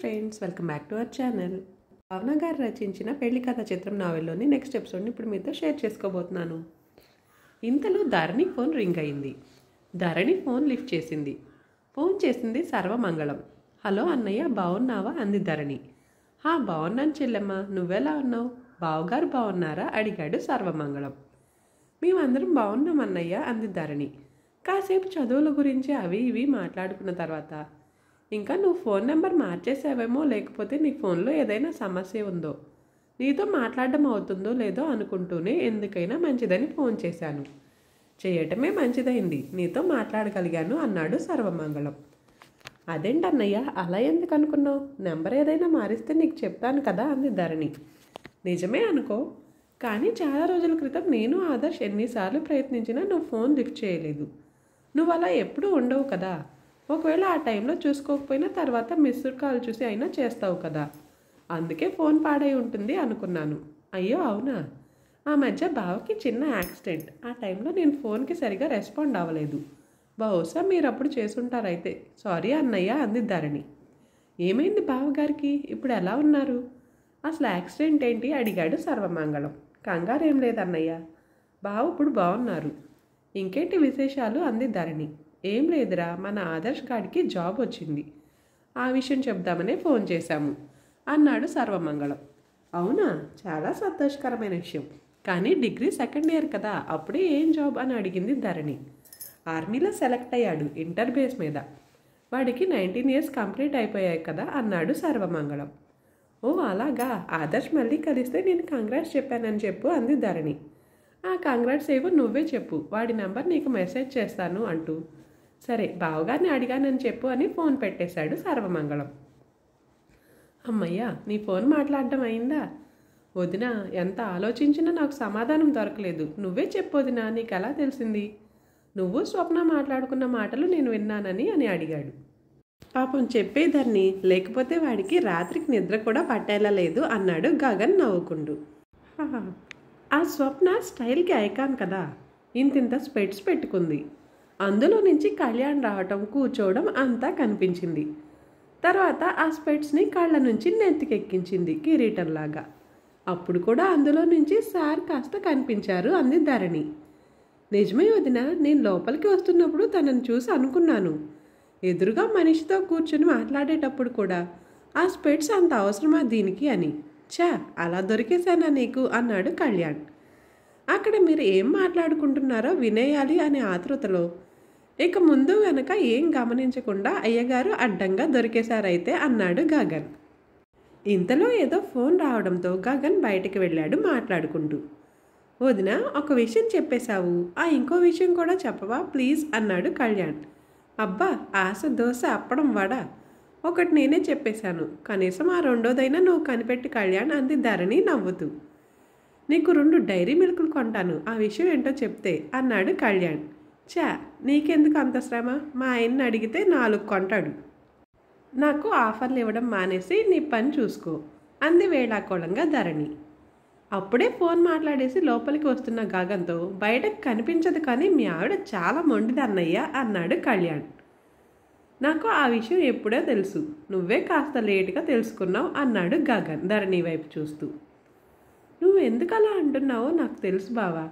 Friends, welcome back to our channel. భావన గారు రచించిన పెళ్లి కథ చిత్రం నావెల్లోని నెక్స్ట్ ఎపిసోడ్ని ఇప్పుడు మీతో షేర్ చేసుకోబోతున్నాను. ఇంతలో ధరణి ఫోన్ రింగ్ అయింది. ధరణి ఫోన్ లిఫ్ట్ చేసింది. ఫోన్ చేసింది సర్వమంగళం. హలో అన్నయ్య, బాగున్నావా అంది ధరణి. బాగున్నాను చెల్లెమ్మ, నువ్వెలా ఉన్నావు? బావగారు బాగున్నారా అడిగాడు సర్వమంగళం. మేమందరం బాగున్నాం అన్నయ్య అంది ధరణి. కాసేపు చదువుల గురించి అవి ఇవి మాట్లాడుకున్న తర్వాత, ఇంకా నువ్వు ఫోన్ నెంబర్ మార్చేసావేమో, లేకపోతే నీ ఫోన్లో ఏదైనా సమస్య ఉందో, నీతో మాట్లాడడం అవుతుందో లేదో అనుకుంటూనే ఎందుకైనా మంచిదని ఫోన్ చేశాను. చేయటమే మంచిదైంది, నీతో మాట్లాడగలిగాను అన్నాడు సర్వమంగళం. అదేంటన్నయ్య, అలా ఎందుకు అనుకున్నావు? నెంబర్ ఏదైనా మారిస్తే నీకు చెప్తాను కదా అంది ధరణి. నిజమే అనుకో, కానీ చాలా రోజుల క్రితం నేను ఆదర్శ్ ఎన్నిసార్లు ప్రయత్నించినా నువ్వు ఫోన్ లిఫ్ట్ చేయలేదు. నువ్వు అలా ఎప్పుడూ ఉండవు కదా. ఒకవేళ ఆ టైంలో చూసుకోకపోయినా తర్వాత మిస్డ్ కాల్ చూసి అయినా చేస్తావు కదా, అందుకే ఫోన్ పాడై ఉంటుంది అనుకున్నాను. అయ్యో అవునా? ఆ మధ్య బావకి చిన్న యాక్సిడెంట్, ఆ టైంలో నేను ఫోన్కి సరిగా రెస్పాండ్ అవ్వలేదు. బహుశా మీరు అప్పుడు చేసుంటారైతే. సారీ అన్నయ్య అంది ధరణి. ఏమైంది బావగారికి? ఇప్పుడు ఎలా ఉన్నారు? అసలు యాక్సిడెంట్ ఏంటి అడిగాడు సర్వమంగళం. కంగారేం లేదన్నయ్య, బావ ఇప్పుడు బాగున్నారు. ఇంకేంటి విశేషాలు అంది ధరణి. ఏం లేదురా, మన ఆదర్శ్ గాడికి జాబ్ వచ్చింది, ఆ విషయం చెప్దామనే ఫోన్ చేశాము అన్నాడు సర్వమంగళం. అవునా? చాలా సంతోషకరమైన విషయం. కానీ డిగ్రీ సెకండ్ ఇయర్ కదా, అప్పుడే ఏం జాబ్ అని అడిగింది ధరణి. ఆర్మీలో సెలెక్ట్ అయ్యాడు, ఇంటర్ బేస్ మీద. వాడికి 19 years కంప్లీట్ అయిపోయాయి కదా అన్నాడు సర్వమంగళం. ఓ అలాగా, ఆదర్శ్ మళ్ళీ కలిస్తే నేను కంగ్రాట్స్ చెప్పానని చెప్పు అంది ధరణి. ఆ కంగ్రాట్స్ ఏవో నువ్వే చెప్పు, వాడి నెంబర్ నీకు మెసేజ్ చేస్తాను అంటూ. సరే, బావగారిని అడిగానని చెప్పు అని ఫోన్ పెట్టేశాడు సర్వమంగళం. అమ్మయ్యా, నీ ఫోన్ మాట్లాడడం అయిందా? వదినా, ఎంత ఆలోచించినా నాకు సమాధానం దొరకలేదు. నువ్వే చెప్పు వదినా, నీకు ఎలా తెలిసింది? నువ్వు స్వప్న మాట్లాడుకున్న మాటలు నేను విన్నానని అని అడిగాడు. పాపం చెప్పేదాన్ని, లేకపోతే వాడికి రాత్రికి నిద్ర కూడా పట్టేలా లేదు అన్నాడు గగన్ నవ్వుకుంటూ. ఆ స్వప్న స్టైల్కి ఐకాన్ కదా, ఇంతింత స్పెట్స్ పెట్టుకుంది. అందులో నుంచి కళ్యాణ్ రావటం, కూర్చోవడం అంతా కనిపించింది. తర్వాత ఆ స్పెట్స్ని కళ్ళ నుంచి నెత్తికెక్కించింది కిరీటంలాగా. అప్పుడు కూడా అందులో నుంచి సార్ కాస్త కనిపించారు అంది ధరణి. నిజమే వదిన, నేను లోపలికి వస్తున్నప్పుడు తనని చూసి అనుకున్నాను, ఎదురుగా మనిషితో కూర్చుని మాట్లాడేటప్పుడు కూడా ఆ స్పెట్స్ అంత అవసరమా దీనికి అని. అలా దొరికేశానా నీకు అన్నాడు కళ్యాణ్. అక్కడ మీరు ఏం మాట్లాడుకుంటున్నారో వినేయాలి అనే ఆతృతలో ఇక ముందు వెనక ఏం గమనించకుండా అయ్యగారు అడ్డంగా దొరికేశారైతే అన్నాడు గగన్. ఇంతలో ఏదో ఫోన్ రావడంతో గగన్ బయటికి వెళ్ళాడు మాట్లాడుకుంటూ. వదిన, ఒక విషయం చెప్పేశావు, ఆ ఇంకో విషయం కూడా చెప్పవా ప్లీజ్ అన్నాడు కళ్యాణ్. అబ్బా, ఆశ దోశ అప్పడం వడ, ఒకటి నేనే చెప్పేశాను, కనీసం ఆ రెండోదైనా నువ్వు కనిపెట్టి కళ్యాణ్ అంది ధరణి నవ్వుతూ. నీకు 2 డైరీ మిల్కులు కొంటాను, ఆ విషయం ఏంటో చెప్తే అన్నాడు కళ్యాణ్. నీకెందుకు అంత శ్రమ? మా ఆయన్ని అడిగితే 4 కొంటాడు. నాకు ఆఫర్లు ఇవ్వడం మానేసి నీ పని చూసుకో అంది వేళాకోళంగా ధరణి. అప్పుడే ఫోన్ మాట్లాడేసి లోపలికి వస్తున్న గగన్తో, బయటకు కనిపించదు కానీ మీ ఆవిడ చాలా మొండిదన్నయ్య అన్నాడు కళ్యాణ్. నాకు ఆ విషయం ఎప్పుడో తెలుసు, నువ్వే కాస్త లేటుగా తెలుసుకున్నావు అన్నాడు గగన్ ధరణి వైపు చూస్తూ. నువ్వు ఎందుకు అలా అంటున్నావో నాకు తెలుసు బావా,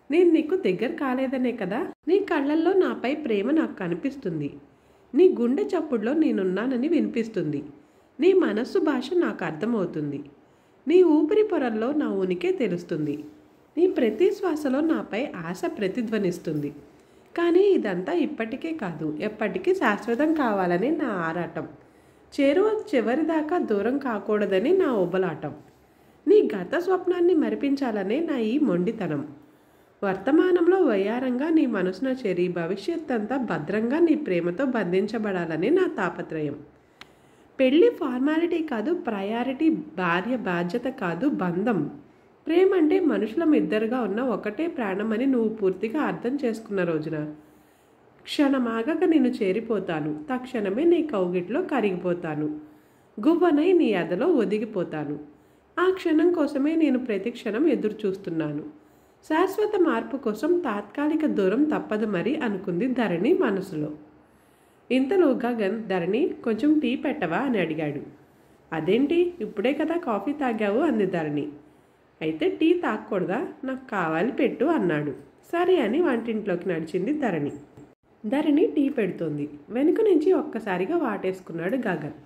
నేను నీకు దగ్గర కాలేదనే కదా. నీ కళ్ళల్లో నాపై ప్రేమ నాకు కనిపిస్తుంది, నీ గుండె చప్పుడులో నేనున్నానని వినిపిస్తుంది, నీ మనస్సు భాష నాకు అర్థమవుతుంది, నీ ఊపిరి పొరల్లో నా ఉనికే తెలుస్తుంది, నీ ప్రతి శ్వాసలో నాపై ఆశ ప్రతిధ్వనిస్తుంది. కానీ ఇదంతా ఇప్పటికే కాదు, ఎప్పటికీ శాశ్వతం కావాలని నా ఆరాటం, చేరువ చివరిదాకా దూరం కాకూడదని నా ఉబలాటం, నీ గత స్వప్నాన్ని మరిపించాలనే నా ఈ మొండితనం, వర్తమానంలో వయ్యారంగా నీ మనసున చేరి భవిష్యత్తంతా భద్రంగా నీ ప్రేమతో బంధించబడాలని నా తాపత్రయం. పెళ్ళి ఫార్మాలిటీ కాదు, ప్రయారిటీ, భార్య బాధ్యత కాదు, బంధం. ప్రేమ అంటే మనుషులం ఇద్దరుగా ఉన్న ఒకటే ప్రాణం అని నువ్వు పూర్తిగా అర్థం చేసుకున్న రోజున క్షణమాగక నిన్ను చేరిపోతాను, తక్షణమే నీ కౌగిట్లో కరిగిపోతాను, గువ్వనై నీ ఎదలో ఒదిగిపోతాను. ఆ క్షణం కోసమే నేను ప్రతి క్షణం ఎదురు చూస్తున్నాను. శాశ్వత మార్పు కోసం తాత్కాలిక దూరం తప్పదు మరి అనుకుంది ధరణి మనసులో. ఇంతలో గగన్, ధరణి కొంచెం టీ పెట్టవా అని అడిగాడు. అదేంటి ఇప్పుడే కదా కాఫీ తాగావు అంది ధరణి. అయితే టీ తాగకూడదా, నాకు కావాలి పెట్టు అన్నాడు. సరే అని వంటింట్లోకి నడిచింది ధరణి. ధరణి టీ పెడుతోంది. వెనుక నుంచి ఒక్కసారిగా వాటేసుకున్నాడు గగన్.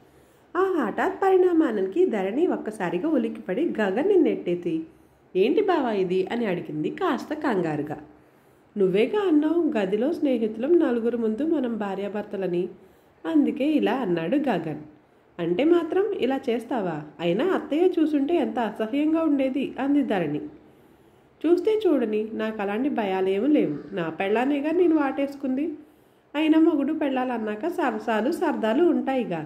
ఆ హఠాత్ పరిణామానికి ధరణి ఒక్కసారిగా ఉలిక్కిపడి గగన్ని నెట్టేసి ఏంటి బావా ఇది అని అడిగింది కాస్త కంగారుగా. నువ్వేగా అన్నావు గదిలో స్నేహితులం నలుగురు ముందు మనం భార్యాభర్తలని, అందుకే ఇలా అన్నాడు గగన్. అంటే మాత్రం ఇలా చేస్తావా, అయినా అత్తయ్య చూసుంటే ఎంత అసహ్యంగా ఉండేది అంది ధరణి. చూస్తే చూడని నాకు అలాంటి భయాలేమీ లేవు, నా పెళ్ళానేగా నేను వాటేసుకుంది. అయినా మొగుడు పెళ్ళాలన్నాక సరసాలు సరదాలు ఉంటాయిగా,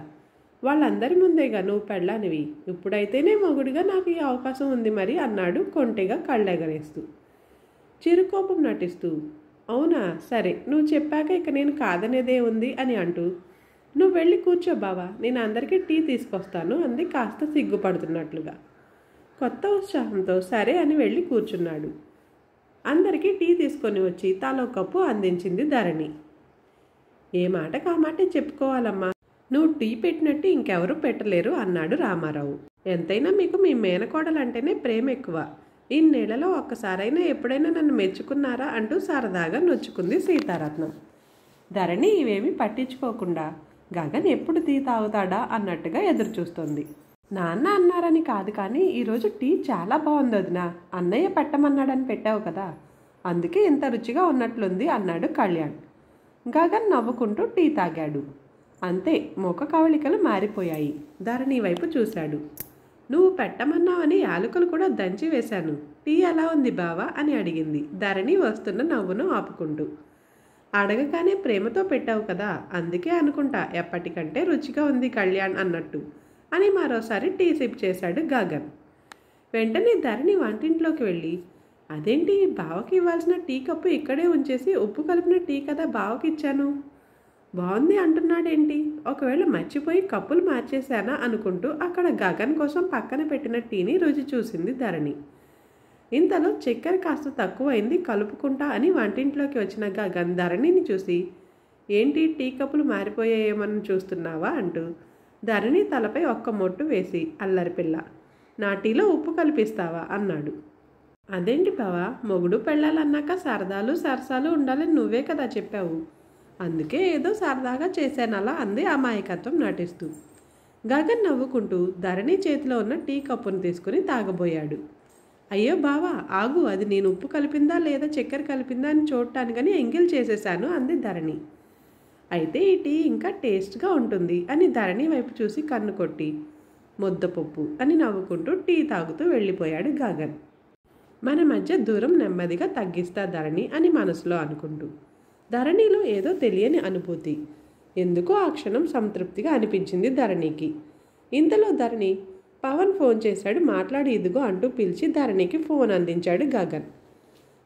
వాళ్ళందరి ముందేగా నువ్వు పెళ్ళానివి, ఇప్పుడైతేనే మొగుడిగా నాకు ఈ అవకాశం ఉంది మరి అన్నాడు కొంటెగా కళ్ళెగరేస్తూ. చిరుకోపం నటిస్తూ అవునా సరే నువ్వు చెప్పాక ఇక నేను కాదనేదే ఉంది అని అంటూ నువ్వు వెళ్ళి కూర్చో బావా, నేను అందరికీ టీ తీసుకొస్తాను అంది కాస్త సిగ్గుపడుతున్నట్లుగా. కొత్త ఉత్సాహంతో సరే అని వెళ్ళి కూర్చున్నాడు. అందరికీ టీ తీసుకొని వచ్చి తలో కప్పు అందించింది ధరణి. ఏ మాటకు ఆ మాట చెప్పుకోవాలమ్మా, నువ్వు టీ పెట్టినట్టు ఇంకెవరూ పెట్టలేరు అన్నాడు రామారావు. ఎంతైనా మీకు మీ మేనకోడలంటేనే ప్రేమ ఎక్కువ, ఇన్నేళ్లలో ఒక్కసారైనా ఎప్పుడైనా నన్ను మెచ్చుకున్నారా అంటూ సరదాగా నొచ్చుకుంది సీతారత్నం. ధరణి ఇవేమీ పట్టించుకోకుండా గగన్ ఎప్పుడు టీ తాగుతాడా అన్నట్టుగా ఎదురు చూస్తోంది. నాన్న అన్నారని కాదు కానీ ఈరోజు టీ చాలా బాగుంది వదినా, అన్నయ్య పెట్టమన్నాడని పెట్టావు కదా, అందుకే ఇంత రుచిగా ఉన్నట్లుంది అన్నాడు కళ్యాణ్. గగన్ నవ్వుకుంటూ టీ తాగాడు. అంతే ముఖ కవళికలు మారిపోయాయి. ధరణి వైపు చూశాడు. నువ్వు పెట్టమన్నావని యాలకులు కూడా దంచి వేశాను, టీ ఎలా ఉంది బావా అని అడిగింది ధరణి వస్తున్న నవ్వును ఆపుకుంటూ. అడగగానే ప్రేమతో పెట్టావు కదా, అందుకే అనుకుంటా ఎప్పటికంటే రుచిగా ఉంది కళ్యాణ్ అన్నట్టు అని మరోసారి టీ సిప్ చేశాడు గగన్. వెంటనే ధరణి వంటింట్లోకి వెళ్ళి అదేంటి బావకి ఇవ్వాల్సిన టీ కప్పు ఇక్కడే ఉంచేసి ఉప్పు కలిపిన టీ కదా బావకి ఇచ్చాను, బాగుంది అంటున్నాడేంటి, ఒకవేళ మర్చిపోయి కప్పులు మార్చేశానా అనుకుంటూ అక్కడ గగన్ కోసం పక్కన పెట్టిన టీని రుచి చూసింది ధరణి. ఇంతలో చక్కెర కాస్త తక్కువైంది కలుపుకుంటా అని వంటింట్లోకి వచ్చిన గగన్ ధరణిని చూసి ఏంటి టీ కప్పులు మారిపోయాయేమని చూస్తున్నావా అంటూ ధరణి తలపై ఒక్క మొట్టు వేసి అల్లరిపిల్ల, నా టీలో ఉప్పు కలిపిస్తావా అన్నాడు. అదేంటి బావా, మొగుడు పెళ్ళాలన్నాక సరదాలు సరసాలు ఉండాలని నువ్వే కదా చెప్పావు, అందుకే ఏదో సరదాగా చేశానలా అంది అమాయకత్వం నటిస్తూ. గగన్ నవ్వుకుంటూ ధరణి చేతిలో ఉన్న టీ కప్పును తీసుకుని తాగబోయాడు. అయ్యో బావా ఆగు, అది నేను ఉప్పు కలిపిందా లేదా చక్కెర కలిపిందా అని చూడటానికని ఎంగిల్ చేసేశాను అంది ధరణి. అయితే ఈ టీ ఇంకా టేస్ట్గా ఉంటుంది అని ధరణి వైపు చూసి కన్ను కొట్టి ముద్దపప్పు అని నవ్వుకుంటూ టీ తాగుతూ వెళ్ళిపోయాడు గగన్. మన మధ్య దూరం నెమ్మదిగా తగ్గిస్తా ధరణి అని మనసులో అనుకుంటూ. ధరణిలో ఏదో తెలియని అనుభూతి, ఎందుకో ఆ క్షణం సంతృప్తిగా అనిపించింది ధరణికి. ఇంతలో ధరణి పవన్ ఫోన్ చేశాడు, మాట్లాడి ఇదిగో అంటూ పిలిచి ధరణికి ఫోన్ అందించాడు గగన్.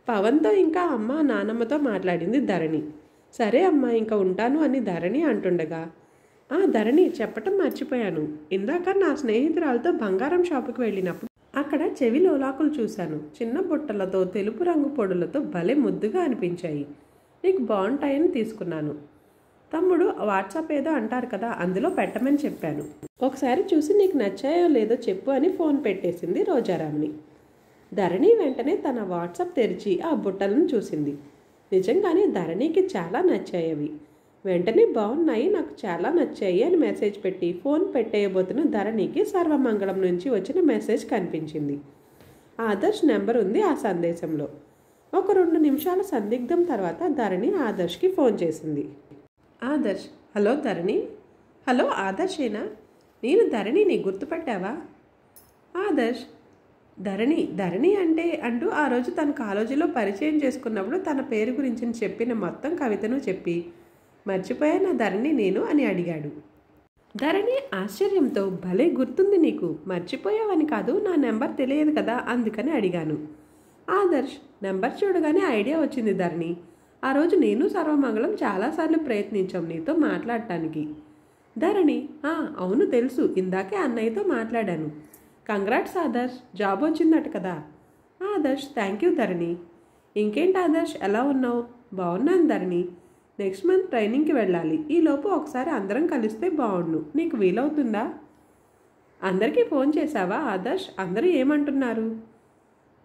పవన్తో ఇంకా అమ్మ నానమ్మతో మాట్లాడింది ధరణి. సరే అమ్మా ఇంకా ఉంటాను అని ధరణి అంటుండగా ధరణి చెప్పటం మర్చిపోయాను, ఇందాక నా స్నేహితురాలతో బంగారం షాపుకి వెళ్ళినప్పుడు అక్కడ చెవి లోలాకులు చూశాను, చిన్న బుట్టలతో తెలుపు రంగు పొడులతో భలే ముద్దుగా అనిపించాయి, నీకు బాగుంటాయని తీసుకున్నాను. తమ్ముడు వాట్సాప్ ఏదో అంటారు కదా, అందులో పెట్టమని చెప్పాను, ఒకసారి చూసి నీకు నచ్చాయో లేదో చెప్పు అని ఫోన్ పెట్టేసింది రోజారామ్ని. ధరణి వెంటనే తన వాట్సాప్ తెరిచి ఆ బుట్టలను చూసింది. నిజంగానే ధరణికి చాలా నచ్చాయి అవి. వెంటనే బాగున్నాయి, నాకు చాలా నచ్చాయి అని మెసేజ్ పెట్టి ఫోన్ పెట్టేయబోతున్న ధరణికి సర్వమంగళం నుంచి వచ్చిన మెసేజ్ కనిపించింది. ఆదర్శ్ నెంబర్ ఉంది ఆ సందేశంలో. ఒక 2 నిమిషాల సందిగ్ధం తర్వాత ధరణి ఆదర్శ్కి ఫోన్ చేసింది. ఆదర్శ్, హలో ధరణి. హలో ఆదర్శేనా, నేను ధరణిని, గుర్తుపట్టావా? ఆదర్శ్, ధరణి అంటే అంటూ ఆ రోజు తన కాలేజీలో పరిచయం చేసుకున్నప్పుడు తన పేరు గురించి చెప్పిన మొత్తం కవితను చెప్పి మర్చిపోయానా ధరణి నేను అని అడిగాడు. ధరణి ఆశ్చర్యంతో భలే గుర్తుంది నీకు, మర్చిపోయావని కాదు, నా నెంబర్ తెలియదు కదా అందుకని అడిగాను. ఆదర్శ్, నెంబర్ చూడగానే ఐడియా వచ్చింది ధరణి, ఆ రోజు నేను సర్వమంగళం చాలాసార్లు ప్రయత్నించాం నీతో మాట్లాడటానికి. ధరణి, అవును తెలుసు, ఇందాకే అన్నయ్యతో మాట్లాడాను. కంగ్రాట్స్ ఆదర్శ్, జాబ్ వచ్చిందట కదా. ఆదర్శ్, థ్యాంక్ యూ ధరణి. ఇంకేంటి ఆదర్శ్, ఎలా ఉన్నావు? బాగున్నాను ధరణి, నెక్స్ట్ మంత్ ట్రైనింగ్కి వెళ్ళాలి, ఈలోపు ఒకసారి అందరం కలిస్తే బాగుండు, నీకు వీలవుతుందా? అందరికీ ఫోన్ చేశావా ఆదర్శ్? అందరూ ఏమంటున్నారు?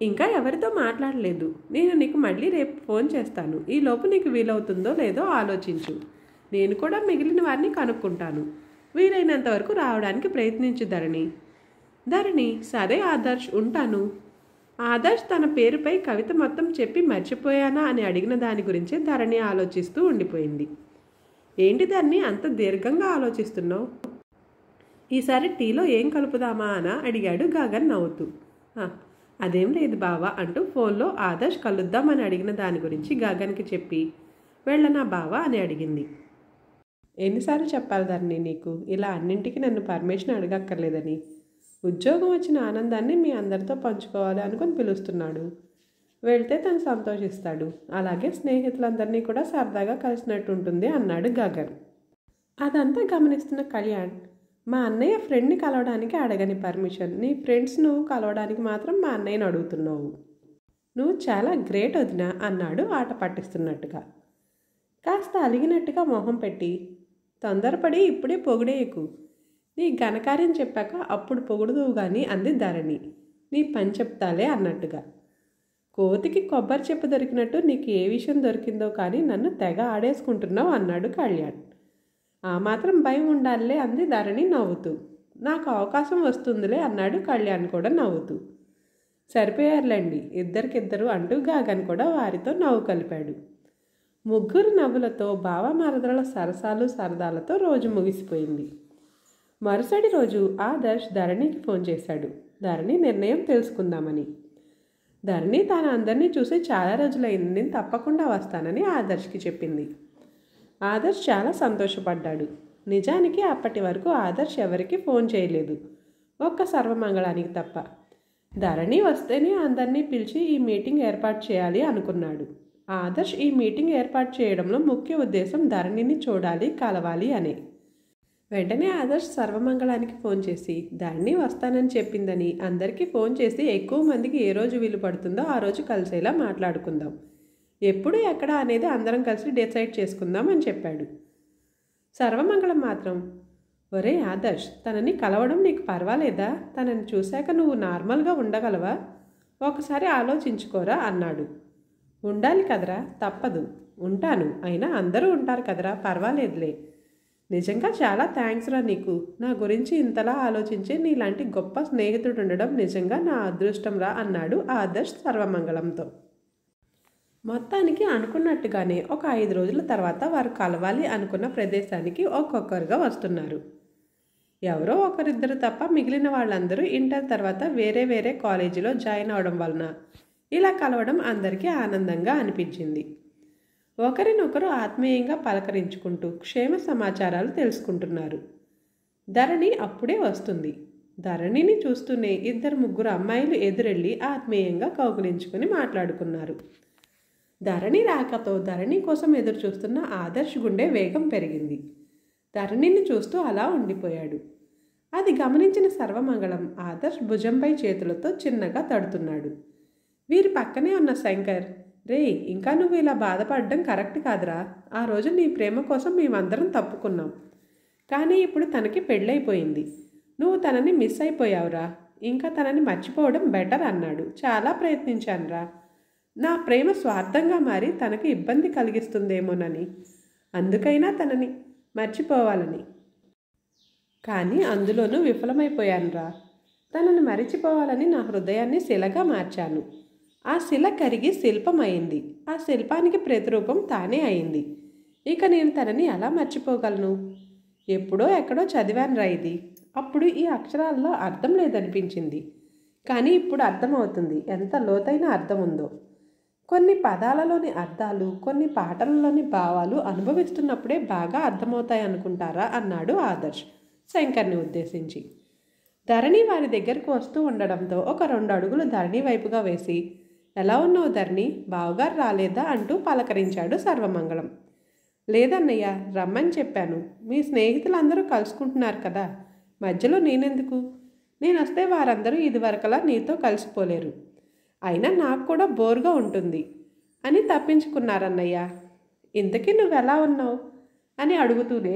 ఇంకా ఎవరితో మాట్లాడలేదు. నేను నీకు మళ్ళీ రేపు ఫోన్ చేస్తాను. ఈలోపు నీకు వీలవుతుందో లేదో ఆలోచించు. నేను కూడా మిగిలిన వారిని కనుక్కుంటాను. వీలైనంత వరకు రావడానికి ప్రయత్నించు ధరణి. ధరణి, సరే ఆదర్శ్, ఉంటాను. ఆదర్శ్ తన పేరుపై కవిత మొత్తం చెప్పి మర్చిపోయానా అని అడిగిన దాని గురించే ధరణి ఆలోచిస్తూ ఉండిపోయింది. ఏంటి ధరణి అంత దీర్ఘంగా ఆలోచిస్తున్నావు? ఈసారి టీలో ఏం కలుపుదామా అని అడిగాడు గగన్ నవ్వుతూ. అదేం లేదు బావా అంటూ ఫోన్లో ఆదర్శ్ కలుద్దామని అడిగిన దాని గురించి గగన్కి చెప్పి వెళ్ళనా బావా అని అడిగింది. ఎన్నిసార్లు చెప్పాలి ధరణి నీకు, ఇలా అన్నింటికి నన్ను పర్మిషన్ అడగక్కర్లేదని? ఉద్యోగం వచ్చిన ఆనందాన్ని మీ అందరితో పంచుకోవాలి అనుకుని పిలుస్తున్నాడు. వెళ్తే తను సంతోషిస్తాడు. అలాగే స్నేహితులందరినీ కూడా సరదాగా కలిసినట్టు ఉంటుంది అన్నాడు గగన్. అదంతా గమనిస్తున్న కళ్యాణ్, మా అన్నయ్య ఫ్రెండ్ని కలవడానికి అడగని పర్మిషన్, నీ ఫ్రెండ్స్ నువ్వు కలవడానికి మాత్రం మా అన్నయ్యని అడుగుతున్నావు. నువ్వు చాలా గ్రేట్ వదినా అన్నాడు ఆట పట్టిస్తున్నట్టుగా. కాస్త అలిగినట్టుగా మొహం పెట్టి, తొందరపడి ఇప్పుడే పొగిడేయకు. నీ ఘనకార్యం చెప్పాక అప్పుడు పొగుడుదువు కానీ అంది ధరణి. నీ పని చెప్తాలే అన్నట్టుగా. కోతికి కొబ్బరి చెప్పు దొరికినట్టు నీకు ఏ విషయం దొరికిందో కానీ నన్ను తెగ ఆడేసుకుంటున్నావు అన్నాడు కళ్యాణ్. ఆ మాత్రం భయం ఉండాలే అంది ధరణి నవ్వుతూ. నాకు అవకాశం వస్తుందిలే అన్నాడు కళ్యాణ్ కూడా నవ్వుతూ. సరిపోయారులేండి ఇద్దరికిద్దరు అంటూ గగన్ కూడా వారితో నవ్వు కలిపాడు. ముగ్గురు నవ్వులతో బావ మరదల సరసాలు సరదాలతో రోజు ముగిసిపోయింది. మరుసటి రోజు ఆదర్శ్ ధరణికి ఫోన్ చేశాడు. ధరణి నిర్ణయం తెలుసుకుందామని. ధరణి తాను అందరినీ చూసి చాలా రోజులైంది, నేను తప్పకుండా వస్తానని ఆదర్శ్కి చెప్పింది. ఆదర్శ్ చాలా సంతోషపడ్డాడు. నిజానికి అప్పటి వరకు ఆదర్శ్ ఎవరికి ఫోన్ చేయలేదు, ఒక్క సర్వమంగళానికి తప్ప. ధరణి వస్తేనే అందరినీ పిలిచి ఈ మీటింగ్ ఏర్పాటు చేయాలి అనుకున్నాడు. ఆదర్శ్ ఈ మీటింగ్ ఏర్పాటు చేయడంలో ముఖ్య ఉద్దేశం ధరణిని చూడాలి, కలవాలి అనే. వెంటనే ఆదర్శ్ సర్వమంగళానికి ఫోన్ చేసి ధరణి వస్తానని చెప్పిందని, అందరికీ ఫోన్ చేసి ఎక్కువ మందికి ఏ రోజు వీలు పడుతుందో ఆ రోజు కలిసేలా మాట్లాడుకుందాం, ఎప్పుడు ఎక్కడ అనేది అందరం కలిసి డిసైడ్ చేసుకుందాం అని చెప్పాడు. సర్వమంగళం మాత్రం, ఒరే ఆదర్శ్, తనని కలవడం నీకు పర్వాలేదా? తనని చూశాక నువ్వు నార్మల్గా ఉండగలవా? ఒకసారి ఆలోచించుకోరా అన్నాడు. ఉండాలి కదరా, తప్పదు, ఉంటాను. అయినా అందరూ ఉంటారు కదరా, పర్వాలేదులే. నిజంగా చాలా థ్యాంక్స్ రా నీకు. నా గురించి ఇంతలా ఆలోచించి నీలాంటి గొప్ప స్నేహితుడు ఉండడం నిజంగా నా అదృష్టం రా అన్నాడు ఆదర్శ్ సర్వమంగళంతో. మొత్తానికి అనుకున్నట్టుగానే ఒక 5 రోజుల తర్వాత వారు కలవాలి అనుకున్న ప్రదేశానికి ఒక్కొక్కరుగా వస్తున్నారు. ఎవరో ఒకరిద్దరు తప్ప మిగిలిన వాళ్ళందరూ ఇంటర్ తర్వాత వేరే వేరే కాలేజీలో జాయిన్ అవడం వలన ఇలా కలవడం అందరికీ ఆనందంగా అనిపించింది. ఒకరినొకరు ఆత్మీయంగా పలకరించుకుంటూ క్షేమ సమాచారాలు తెలుసుకుంటున్నారు. ధరణి అప్పుడే వస్తుంది. ధరణిని చూస్తూనే 2-3 అమ్మాయిలు ఎదురెళ్ళి ఆత్మీయంగా కౌగిలించుకుని మాట్లాడుకున్నారు. ధరణి రాకతో ధరణి కోసం ఎదురు చూస్తున్న ఆదర్శ్ గుండె వేగం పెరిగింది. ధరణిని చూస్తూ అలా ఉండిపోయాడు. అది గమనించిన సర్వమంగళం ఆదర్శ్ భుజంపై చేతులతో చిన్నగా తడుతున్నాడు. వీరి పక్కనే ఉన్న శంకర్, రే, ఇంకా నువ్వు ఇలా బాధపడడం కరెక్ట్ కాదురా. ఆ రోజు నీ ప్రేమ కోసం మేమందరం తప్పుకున్నాం, కానీ ఇప్పుడు తనకి పెళ్ళైపోయింది. నువ్వు తనని మిస్ అయిపోయావురా. ఇంకా తనని మర్చిపోవడం బెటర్ అన్నాడు. చాలా ప్రయత్నించానురా. నా ప్రేమ స్వార్థంగా మారి తనకు ఇబ్బంది కలిగిస్తుందేమోనని, అందుకైనా తనని మర్చిపోవాలని. కానీ అందులోనూ విఫలమైపోయానురా. తనను మరిచిపోవాలని నా హృదయాన్ని శిలగా మార్చాను. ఆ శిల కరిగి శిల్పం అయింది. ఆ శిల్పానికి ప్రతిరూపం తానే అయింది. ఇక నేను తనని ఎలా మర్చిపోగలను? ఎప్పుడో ఎక్కడో చదివాను రా ఇది. అప్పుడు ఈ అక్షరాల్లో అర్థం లేదనిపించింది, కానీ ఇప్పుడు అర్థమవుతుంది ఎంత లోతైన అర్థం ఉందో. కొన్ని పదాలలోని అర్థాలు, కొన్ని పాటలలోని భావాలు అనుభవిస్తున్నప్పుడే బాగా అర్థమవుతాయి అనుకుంటారా అన్నాడు ఆదర్శ్ శంకర్ని ఉద్దేశించి. ధరణి వారి దగ్గరకు వస్తూ ఉండడంతో ఒక 2 అడుగులు ధరణి వైపుగా వేసి, ఎలా ఉన్నావు ధరణి, బావగారు రాలేదా అంటూ పలకరించాడు సర్వమంగళం. లేదన్నయ్య, రమ్మని చెప్పాను. మీ స్నేహితులందరూ కలుసుకుంటున్నారు కదా, మధ్యలో నేనెందుకు? నేను వస్తే వారందరూ ఇదివరకలా నీతో కలిసిపోలేరు. అయినా నాకు కూడా బోర్గా ఉంటుంది అని తప్పించుకున్నారన్నయ్య. ఇంతకీ నువ్వెలా ఉన్నావు అని అడుగుతూనే,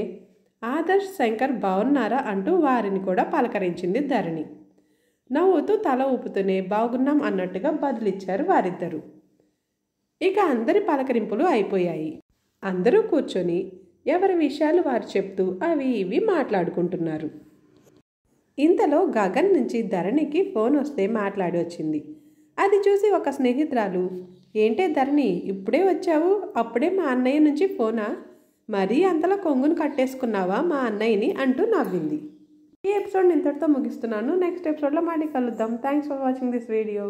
ఆదర్శ్, శంకర్ బాగున్నారా అంటూ వారిని కూడా పలకరించింది ధరణి. నవ్వుతూ తల ఊపుతూనే బాగున్నాం అన్నట్టుగా బదులిచ్చారు వారిద్దరూ. ఇక అందరి పలకరింపులు అయిపోయాయి. అందరూ కూర్చొని ఎవరి విషయాలు వారు చెప్తూ అవి ఇవి మాట్లాడుకుంటున్నారు. ఇంతలో గగన్ నుంచి ధరణికి ఫోన్ వస్తే మాట్లాడి వచ్చింది. అది చూసి ఒక స్నేహితురాలు, ఏంటే ధరణి ఇప్పుడే వచ్చావు, అప్పుడే మా అన్నయ్య నుంచి ఫోనా, మరీ అంతలా కొంగును కట్టేసుకున్నావా మా అన్నయ్యని అంటూ నవ్వింది. ఈ ఎపిసోడ్ ఇంతటితో ముగిస్తున్నాను. నెక్స్ట్ ఎపిసోడ్లో మళ్ళీ కలుద్దాం. Thanks for watching this video.